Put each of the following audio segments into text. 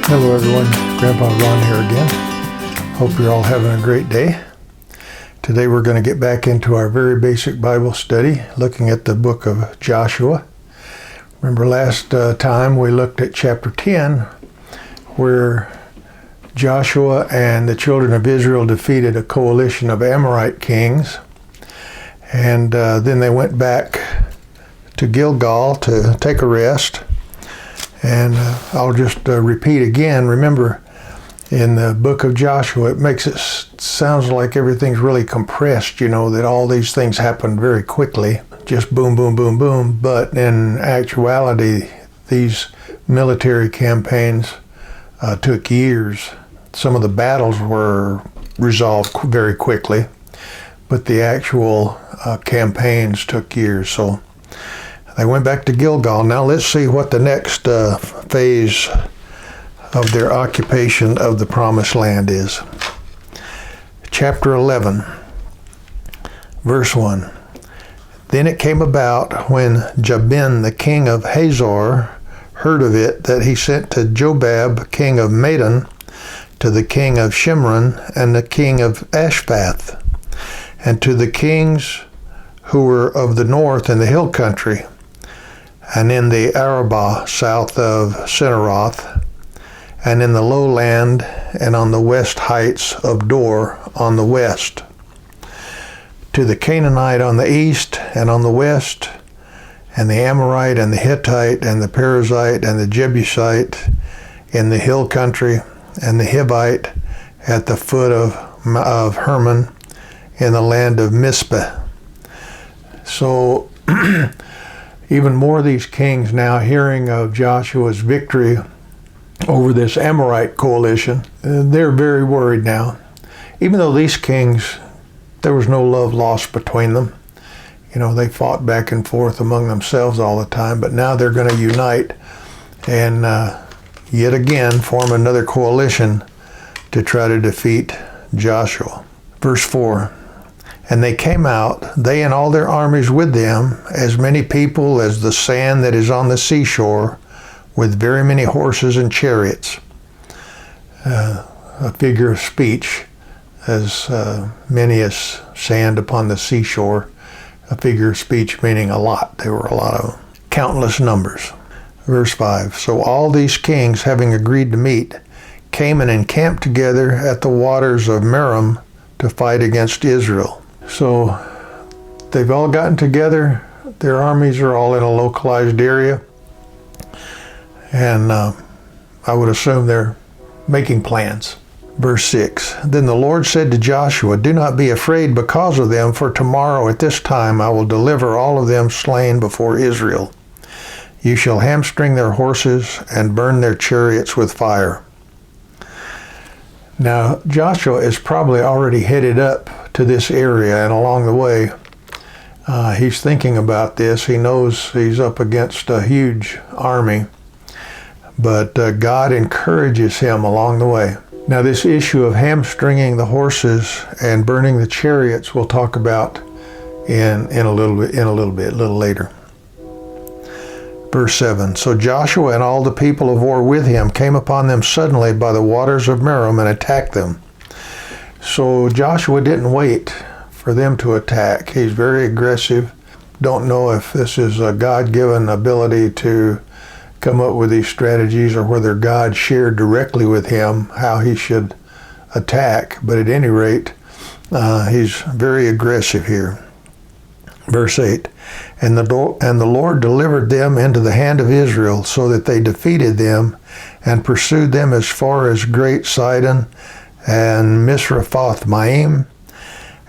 Hello everyone, Grandpa Ron here again. Hope you're all having a great day. Today we're going to get back into our very basic Bible study, looking at the book of Joshua. Remember last time we looked at chapter 10, where Joshua and the children of Israel defeated a coalition of Amorite kings. And then they went back to Gilgal to take a rest. And I'll just repeat again. Remember, in the book of Joshua, it makes it sounds like everything's really compressed, that all these things happened very quickly, just boom, boom, boom, boom. But in actuality, these military campaigns took years. Some of the battles were resolved very quickly, but the actual campaigns took years. So they went back to Gilgal. Now let's see what the next phase of their occupation of the Promised Land is. Chapter 11, verse 1. Then it came about when Jabin, the king of Hazor, heard of it, that he sent to Jobab, king of Madon, to the king of Shimron, and the king of Ashvath, and to the kings who were of the north in the hill country, and in the Arabah south of Cinneroth, and in the lowland, and on the west heights of Dor on the west, to the Canaanite on the east and on the west, and the Amorite and the Hittite and the Perizzite and the Jebusite in the hill country, and the Hivite at the foot of Hermon in the land of Mizpeh. So even more of these kings now, hearing of Joshua's victory over this Amorite coalition, they're very worried now. Even though these kings, there was no love lost between them. They fought back and forth among themselves all the time, but now they're going to unite and yet again form another coalition to try to defeat Joshua. Verse 4. And they came out, they and all their armies with them, as many people as the sand that is on the seashore, with very many horses and chariots. A figure of speech, as many as sand upon the seashore. A figure of speech meaning a lot. There were a lot of countless numbers. Verse 5. So all these kings, having agreed to meet, came and encamped together at the waters of Merom to fight against Israel. So they've all gotten together. Their armies are all in a localized area. And I would assume they're making plans. Verse 6. Then the Lord said to Joshua, do not be afraid because of them, for tomorrow at this time I will deliver all of them slain before Israel. You shall hamstring their horses and burn their chariots with fire. Now, Joshua is probably already headed up to this area, and along the way, he's thinking about this. He knows he's up against a huge army, but God encourages him along the way. Now, this issue of hamstringing the horses and burning the chariots we'll talk about in a little later. Verse 7. So Joshua and all the people of war with him came upon them suddenly by the waters of Merom and attacked them. So Joshua didn't wait for them to attack. He's very aggressive. Don't know if this is a God-given ability to come up with these strategies or whether God shared directly with him how he should attack. But at any rate, he's very aggressive here. Verse 8. And the Lord delivered them into the hand of Israel, so that they defeated them and pursued them as far as Great Sidon and Misrephoth-Maim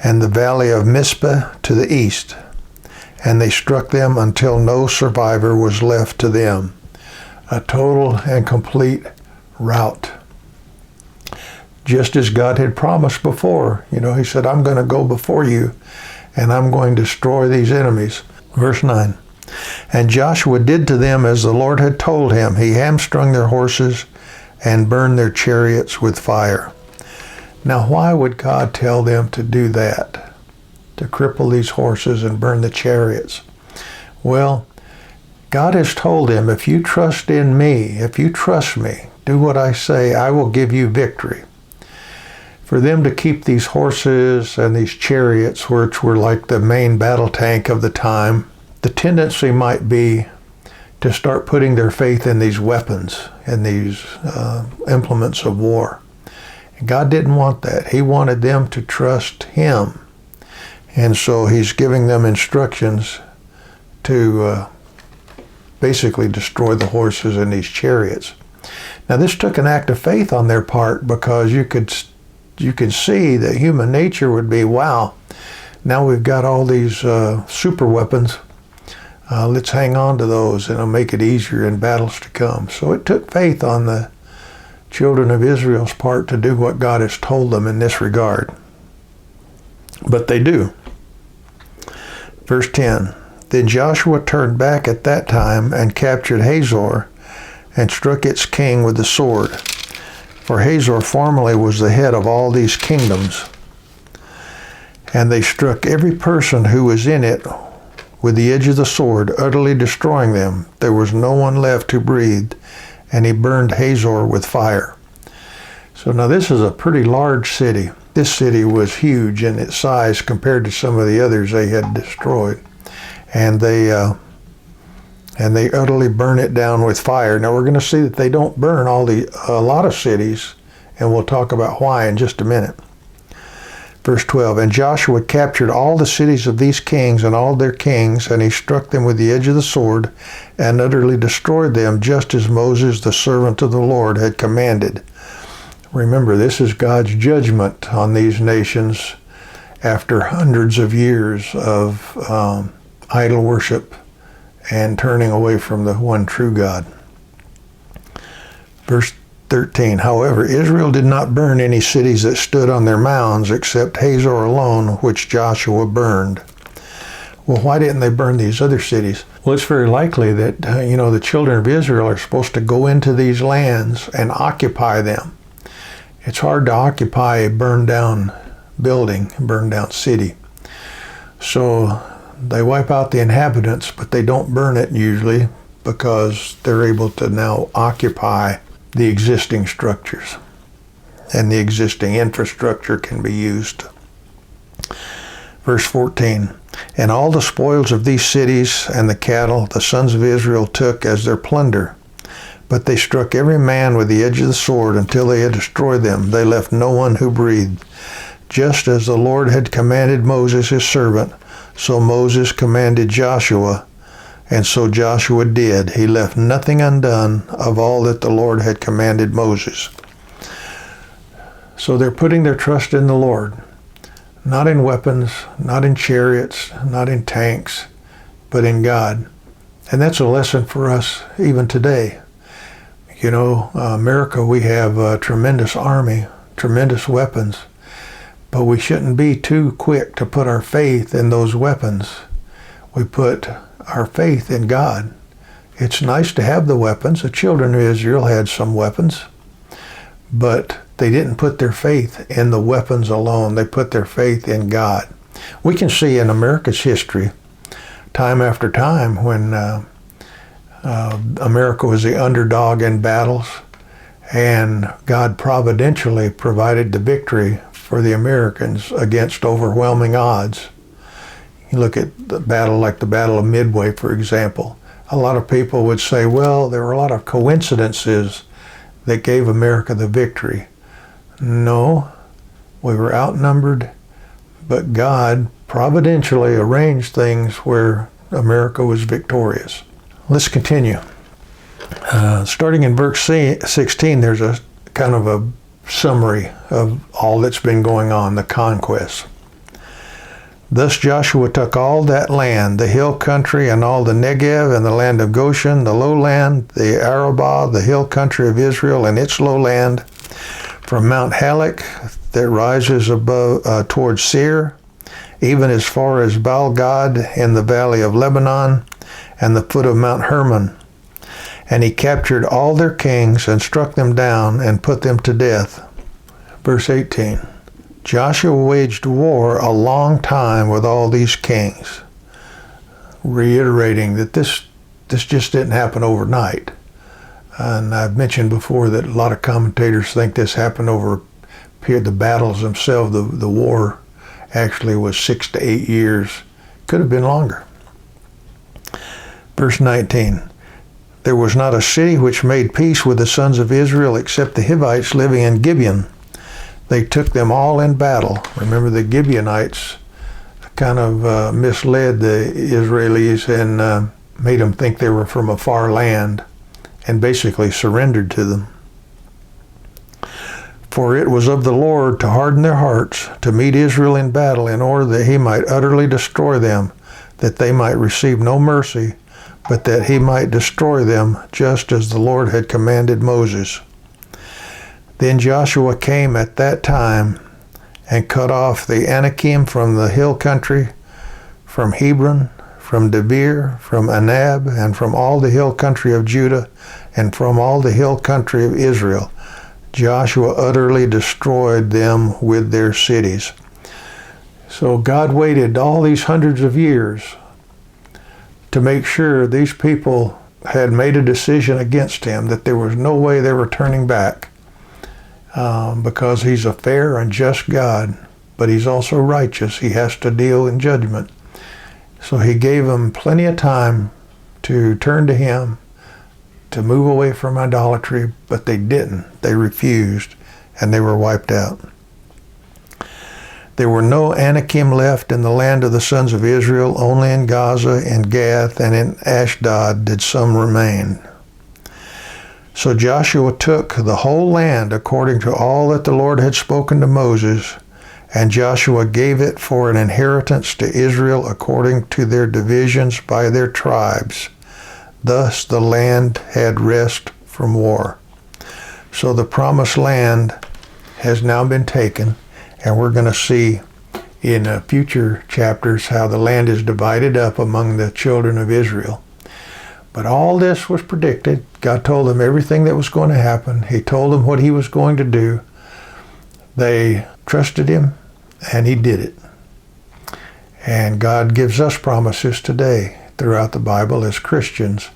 and the valley of Mizpeh to the east. And they struck them until no survivor was left to them. A total and complete rout. Just as God had promised before. He said, I'm going to go before you and I'm going to destroy these enemies. Verse 9. And Joshua did to them as the Lord had told him. He hamstrung their horses and burned their chariots with fire. Now, why would God tell them to do that? To cripple these horses and burn the chariots? Well, God has told him, if you trust in me, if you trust me, Do what I say, I will give you victory. For them to keep these horses and these chariots, which were like the main battle tank of the time, the tendency might be to start putting their faith in these weapons and these implements of war. And God didn't want that. He wanted them to trust Him. And so He's giving them instructions to basically destroy the horses and these chariots. Now this took an act of faith on their part, because you could see that human nature would be, wow, now we've got all these super weapons. Let's hang on to those, and it'll make it easier in battles to come. So it took faith on the children of Israel's part to do what God has told them in this regard. But they do. Verse 10, Then Joshua turned back at that time and captured Hazor and struck its king with the sword. For Hazor formerly was the head of all these kingdoms. And they struck every person who was in it with the edge of the sword, utterly destroying them. There was no one left who breathed, and he burned Hazor with fire. So now this is a pretty large city. This city was huge in its size compared to some of the others they had destroyed. And they utterly burn it down with fire. Now we're going to see that they don't burn a lot of cities, and we'll talk about why in just a minute. Verse 12, And Joshua captured all the cities of these kings and all their kings, and he struck them with the edge of the sword, and utterly destroyed them, just as Moses, the servant of the Lord, had commanded. Remember, this is God's judgment on these nations after hundreds of years of idol worship and turning away from the one true God. Verse 13, However, Israel did not burn any cities that stood on their mounds, except Hazor alone, which Joshua burned. Well, why didn't they burn these other cities? Well, it's very likely that, the children of Israel are supposed to go into these lands and occupy them. It's hard to occupy a burned down building, a burned down city. So they wipe out the inhabitants, but they don't burn it usually, because they're able to now occupy the existing structures, and the existing infrastructure can be used. Verse 14, And all the spoils of these cities and the cattle the sons of Israel took as their plunder. But they struck every man with the edge of the sword until they had destroyed them. They left no one who breathed. Just as the Lord had commanded Moses his servant, so Moses commanded Joshua, and so Joshua did. He left nothing undone of all that the Lord had commanded Moses. So they're putting their trust in the Lord, not in weapons, not in chariots, not in tanks, but in God. And that's a lesson for us even today. America, we have a tremendous army, tremendous weapons, but we shouldn't be too quick to put our faith in those weapons. We put our faith in God. It's nice to have the weapons. The children of Israel had some weapons, but they didn't put their faith in the weapons alone. They put their faith in God. We can see in America's history, time after time, when America was the underdog in battles, and God providentially provided the victory for the Americans against overwhelming odds. You look at the battle like the Battle of Midway, for example. A lot of people would say, well, there were a lot of coincidences that gave America the victory. No, we were outnumbered, but God providentially arranged things where America was victorious. Let's continue. Starting in verse 16, there's a kind of a summary of all that's been going on, the conquest. Thus Joshua took all that land, the hill country, and all the Negev, and the land of Goshen, the lowland, the Arabah, the hill country of Israel, and its lowland, from Mount Halak that rises above towards Seir, even as far as Baal-Gad in the valley of Lebanon, and the foot of Mount Hermon. And he captured all their kings and struck them down and put them to death. Verse 18. Joshua waged war a long time with all these kings, reiterating that this just didn't happen overnight. And I've mentioned before that a lot of commentators think this happened over the battles themselves. The war actually was 6 to 8 years. Could have been longer. Verse 19. There was not a city which made peace with the sons of Israel except the Hivites living in Gibeon. They took them all in battle. Remember, the Gibeonites kind of misled the Israelis and made them think they were from a far land and basically surrendered to them. For it was of the Lord to harden their hearts, to meet Israel in battle, in order that he might utterly destroy them, that they might receive no mercy, but that he might destroy them, just as the Lord had commanded Moses. Then Joshua came at that time and cut off the Anakim from the hill country, from Hebron, from Debir, from Anab, and from all the hill country of Judah, and from all the hill country of Israel. Joshua utterly destroyed them with their cities. So God waited all these hundreds of years to make sure these people had made a decision against him, that there was no way they were turning back, because he's a fair and just God, but he's also righteous. He has to deal in judgment. So he gave them plenty of time to turn to him, to move away from idolatry, but they didn't. They refused, and they were wiped out. There were no Anakim left in the land of the sons of Israel. Only in Gaza, in Gath, and in Ashdod did some remain. So Joshua took the whole land according to all that the Lord had spoken to Moses, and Joshua gave it for an inheritance to Israel according to their divisions by their tribes. Thus the land had rest from war. So the promised land has now been taken, and we're going to see in future chapters how the land is divided up among the children of Israel. But all this was predicted. God told them everything that was going to happen. He told them what he was going to do. They trusted him, and he did it. And God gives us promises today throughout the Bible as Christians.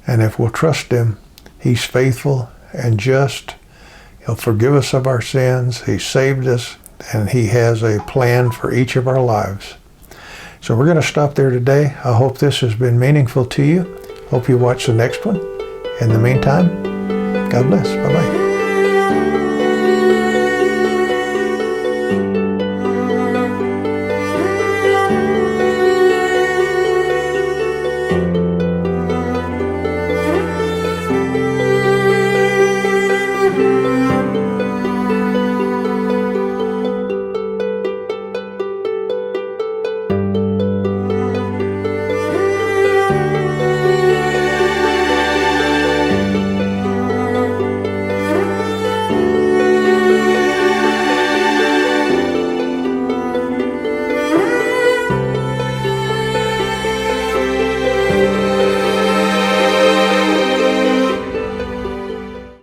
And if we'll trust him, he's faithful and just. He'll forgive us of our sins. He saved us, and he has a plan for each of our lives. So we're going to stop there today. I hope this has been meaningful to you. Hope you watch the next one. In the meantime, God bless. Bye-bye.